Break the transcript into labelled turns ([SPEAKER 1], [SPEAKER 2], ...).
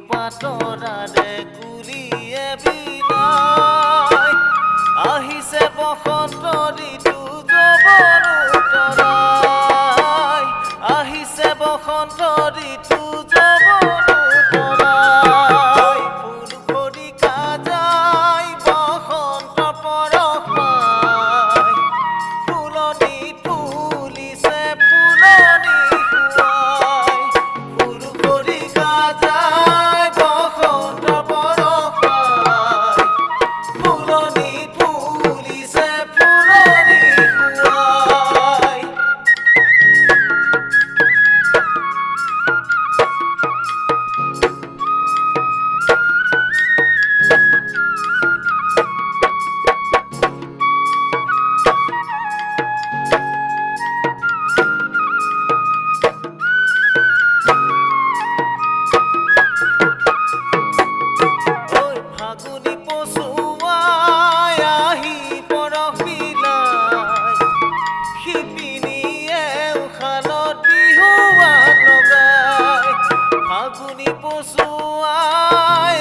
[SPEAKER 1] পাতৰাৰে কুলিয়ে বিলাই আহিছে বসন্ত ঋতু যৱন উতলাই আহিছে বসন্ত ঋতু যৱন উতলাই ফুল খৰিকা যায় বসন্ত পৰশ পাই ফুলনিত ফুলিছে ফুলনি খুৱাই ফুল খৰিকা যায় বসন্ত পৰশ পাই ফুলনিত ফুলিছে ফুলনি খুৱাই ফাগুনি পচুৱাই আহি পৰশ বিলাই শিপিনীয়ে উশালত বিহুৱান লগাই ফাগুনি পচুৱাই